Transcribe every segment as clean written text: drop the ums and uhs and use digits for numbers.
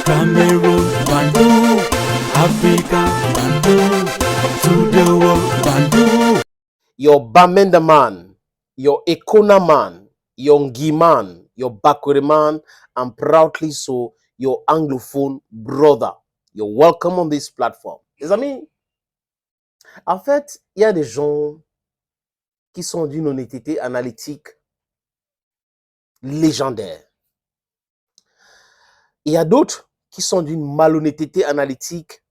Cameroon, Bandung, Africa, Bandung, to the world, Bandung. Your Bamenda man, your Ekona man, your Ngi man, your Bakure man, and proudly so, your Anglophone brother. You're welcome on this platform. Les amis, en fait, il y a des gens qui sont d'une honnêteté analytique légendaire. Il y a d'autres qui sont d'une malhonnêteté analytique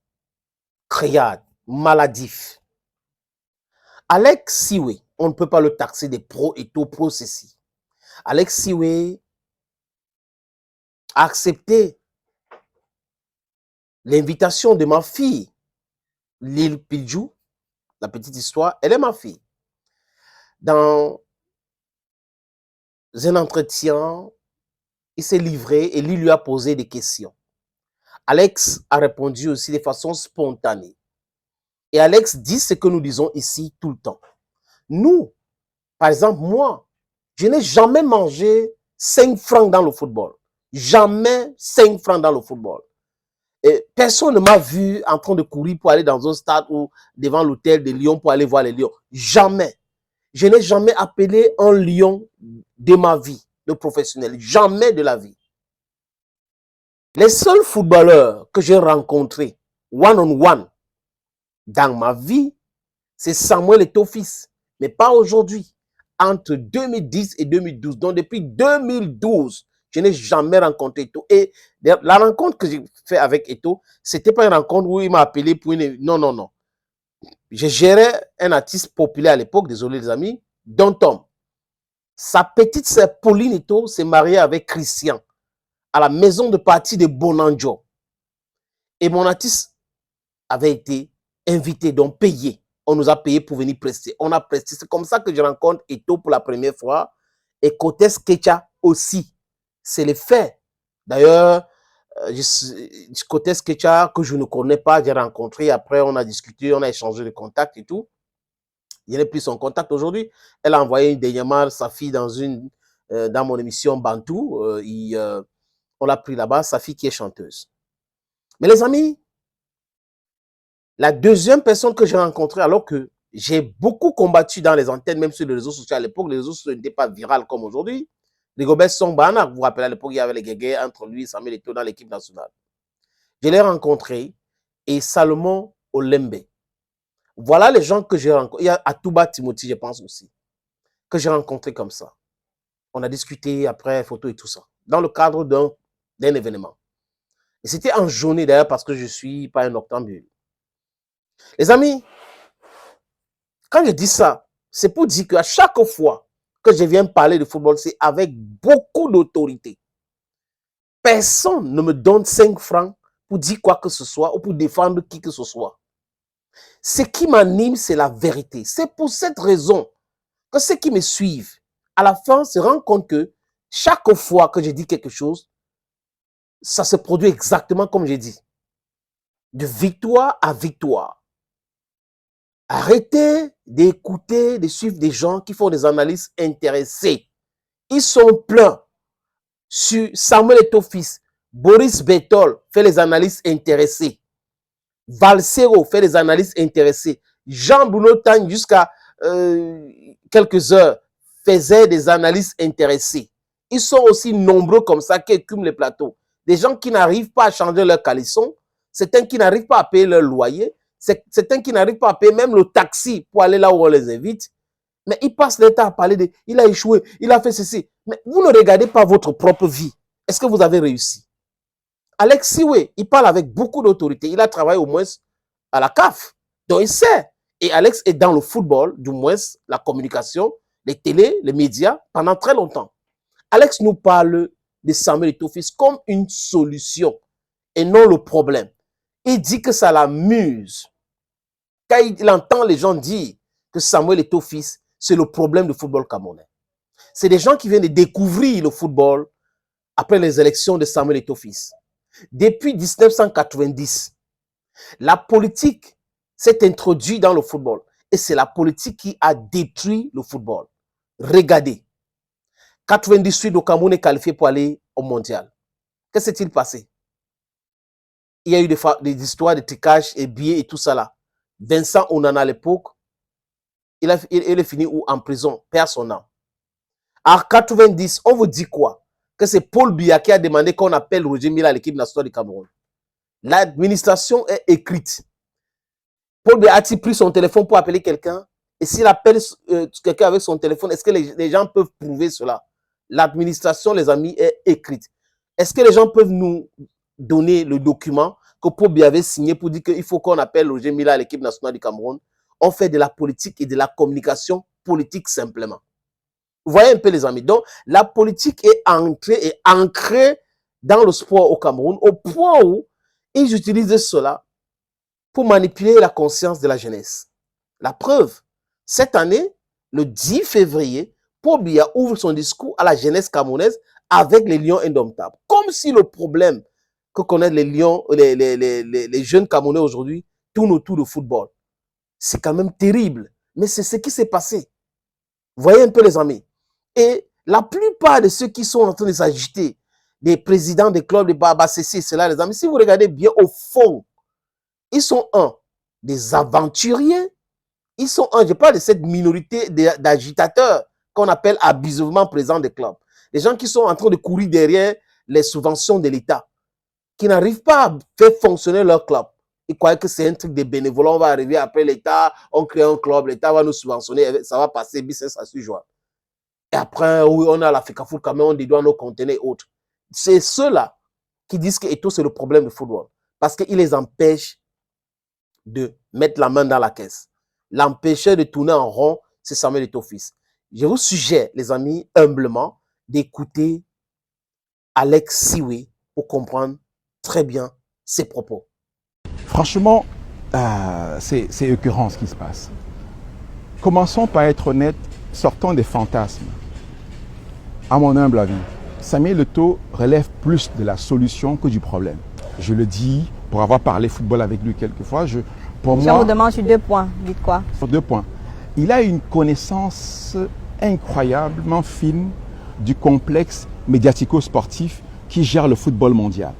criarde, maladif. Alex Siwe, on ne peut pas le taxer des pro et tout pro ceci. Alex Siwe a accepté l'invitation de ma fille, Lil Pidjou, la petite histoire, elle est ma fille. Dans un entretien, il s'est livré et lui a posé des questions. Alex a répondu aussi de façon spontanée. Et Alex dit ce que nous disons ici tout le temps. Nous, par exemple, moi, je n'ai jamais mangé 5 francs dans le football. Jamais 5 francs dans le football. Et personne ne m'a vu en train de courir pour aller dans un stade ou devant l'hôtel de Lyon pour aller voir les Lions. Jamais. Je n'ai jamais appelé un lion de ma vie, de professionnel. Jamais de la vie. Les seuls footballeurs que j'ai rencontrés, one-on-one, dans ma vie, c'est Samuel Eto'o-Fils. Mais pas aujourd'hui. Entre 2010 et 2012. Donc, depuis 2012, je n'ai jamais rencontré Eto'o. Et la rencontre que j'ai faite avec Eto'o, c'était pas une rencontre où il m'a appelé pour une... Non, non, non. Je gérais un artiste populaire à l'époque, désolé les amis, Don Tom. Sa petite sœur Pauline Eto'o s'est mariée avec Christian à la maison de partie de Bonanjo. Et mon artiste avait été invité, donc payé. On nous a payé pour venir prester. On a presté. C'est comme ça que je rencontre Eto'o pour la première fois. Et Kotes Kecha aussi. C'est le fait. D'ailleurs, Kotes Kecha, que je ne connais pas, j'ai rencontré. Après, on a discuté, on a échangé de contacts et tout. Il n'y a plus son contact aujourd'hui. Elle a envoyé dernièrement sa fille dans mon émission Bantou. On l'a pris là-bas, sa fille qui est chanteuse. Mais les amis, la deuxième personne que j'ai rencontrée, alors que j'ai beaucoup combattu dans les antennes, même sur les réseaux sociaux à l'époque, les réseaux sociaux n'étaient pas virales comme aujourd'hui. Rigobert Songbana, vous vous rappelez à l'époque, il y avait les guégués entre lui et Samuel Eto'o dans l'équipe nationale. Je l'ai rencontré et Salomon Olembe. Voilà les gens que j'ai rencontrés. Il y a Atouba Timothy, je pense aussi, que j'ai rencontré comme ça. On a discuté après, photo et tout ça, dans le cadre d'un événement. Et c'était en journée d'ailleurs parce que je ne suis pas un octambule. Les amis, quand je dis ça, c'est pour dire qu'à chaque fois que je viens parler de football, c'est avec beaucoup d'autorité. Personne ne me donne 5 francs pour dire quoi que ce soit ou pour défendre qui que ce soit. Ce qui m'anime, c'est la vérité. C'est pour cette raison que ceux qui me suivent, à la fin, se rendent compte que chaque fois que je dis quelque chose, ça se produit exactement comme j'ai dit. De victoire à victoire. Arrêtez d'écouter, de suivre des gens qui font des analyses intéressées. Ils sont pleins. Sur Samuel Eto'o-Fils, Boris Betol fait les analyses intéressées. Valsero fait des analyses intéressées. Jean-Bruno Tagne, jusqu'à quelques heures, faisait des analyses intéressées. Ils sont aussi nombreux comme ça qui écument les plateaux. Des gens qui n'arrivent pas à changer leur caleçon, certains qui n'arrivent pas à payer leur loyer, certains qui n'arrivent pas à payer même le taxi pour aller là où on les invite. Mais ils passent le temps à parler de « il a échoué, il a fait ceci ». Mais vous ne regardez pas votre propre vie. Est-ce que vous avez réussi? Alex Siwe, il parle avec beaucoup d'autorité. Il a travaillé au moins à la CAF. Donc il sait. Et Alex est dans le football, du moins la communication, les télés, les médias, pendant très longtemps. Alex nous parle de Samuel Eto'o-Fils comme une solution et non le problème. Il dit que ça l'amuse. Quand il entend les gens dire que Samuel Eto'o-Fils, c'est le problème du football camerounais. C'est des gens qui viennent de découvrir le football après les élections de Samuel Eto'o-Fils. Depuis 1990, la politique s'est introduite dans le football. Et c'est la politique qui a détruit le football. Regardez. 98, le Cameroun est qualifié pour aller au mondial. Qu'est-ce qui s'est passé? il y a eu des histoires de tricage et billets et tout ça là. Vincent Onana à l'époque, il est fini en prison, perd son âme. En 90, on vous dit quoi? Que c'est Paul Biya qui a demandé qu'on appelle Roger Mila à l'équipe nationale du Cameroun. L'administration est écrite. Paul Biya a-t-il pris son téléphone pour appeler quelqu'un? Et s'il appelle quelqu'un avec son téléphone, est-ce que les gens peuvent prouver cela? L'administration, les amis, est écrite. Est-ce que les gens peuvent nous donner le document que Paul Biya avait signé pour dire qu'il faut qu'on appelle Roger Mila à l'équipe nationale du Cameroun? On fait de la politique et de la communication politique simplement. Vous voyez un peu les amis. Donc, la politique est ancrée dans le sport au Cameroun au point où ils utilisent cela pour manipuler la conscience de la jeunesse. La preuve, cette année, le 10 février, Paul Biya ouvre son discours à la jeunesse camerounaise avec les Lions indomptables. Comme si le problème que connaissent les Lions, les jeunes Camerounais aujourd'hui tourne autour du football. C'est quand même terrible. Mais c'est ce qui s'est passé. Vous voyez un peu les amis. Et la plupart de ceux qui sont en train de s'agiter, des présidents des clubs de Baba ceci, cela, les amis, si vous regardez bien au fond, ils sont des aventuriers. Ils sont je parle de cette minorité d'agitateurs qu'on appelle abusivement présents des clubs. Les gens qui sont en train de courir derrière les subventions de l'État, qui n'arrivent pas à faire fonctionner leur club. Ils croient que c'est un truc de bénévolat, on va arriver après l'État, on crée un club, l'État va nous subventionner, ça va passer, business as usual. Et après, oui, on a la FECAFOOT quand même, on dédoit nos conteneurs et autres. C'est ceux-là qui disent que Eto'o, c'est le problème du football. Parce qu'il les empêche de mettre la main dans la caisse. L'empêcheur de tourner en rond, c'est Samuel Eto'o fils. Je vous suggère, les amis, humblement, d'écouter Alex Siwe pour comprendre très bien ses propos. Franchement, c'est écœurant ce qui se passe. Commençons par être honnêtes, sortons des fantasmes. À mon humble avis, Samuel Eto'o relève plus de la solution que du problème. Je le dis pour avoir parlé football avec lui quelques fois. Pour moi, vous demande sur 2 points. Dites quoi? Sur 2 points. Il a une connaissance incroyablement fine du complexe médiatico-sportif qui gère le football mondial.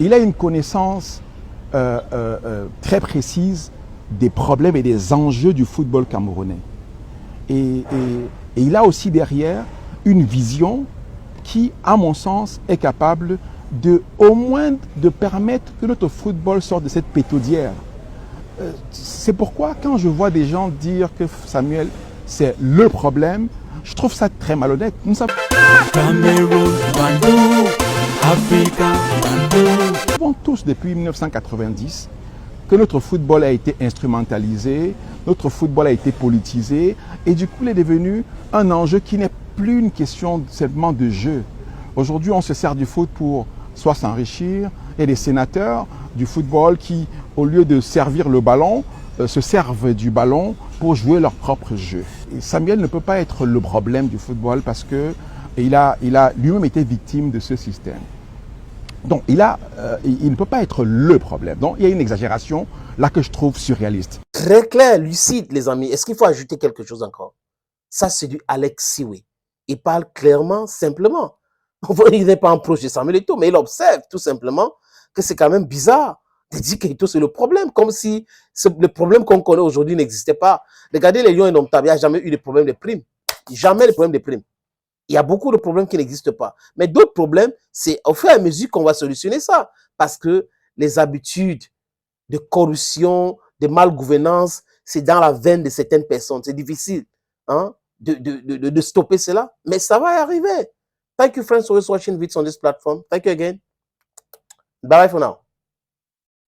Il a une connaissance très précise des problèmes et des enjeux du football camerounais. Et il a aussi derrière une vision qui, à mon sens, est capable au moins de permettre que notre football sorte de cette pétaudière. C'est pourquoi quand je vois des gens dire que Samuel, c'est le problème, je trouve ça très malhonnête. Nous savons tous depuis 1990 que notre football a été instrumentalisé, notre football a été politisé et du coup il est devenu un enjeu qui n'est plus une question simplement de jeu. Aujourd'hui on se sert du foot pour soit s'enrichir et des sénateurs du football qui, au lieu de servir le ballon, se servent du ballon pour jouer leur propre jeu. Et Samuel ne peut pas être le problème du football parce que il a lui-même été victime de ce système. Donc il ne peut pas être le problème. Donc il y a une exagération là que je trouve surréaliste. Très clair, lucide les amis. Est-ce qu'il faut ajouter quelque chose encore? Ça c'est du Alex Siwe. Il parle clairement, simplement. Il n'est pas un proche de Samuel Eto'o, mais il observe tout simplement que c'est quand même bizarre de dire qu'Eto'o c'est le problème, comme si le problème qu'on connaît aujourd'hui n'existait pas. Regardez les Lions indomptables, il n'y a jamais eu de problème de primes. Jamais de problème de primes. Il y a beaucoup de problèmes qui n'existent pas. Mais d'autres problèmes, c'est au fur et à mesure qu'on va solutionner ça. Parce que les habitudes de corruption, de malgouvernance, c'est dans la veine de certaines personnes. C'est difficile de stopper cela, mais ça va y arriver. Thank you, friends, for watching videos on this platform. Thank you again. Bye for now.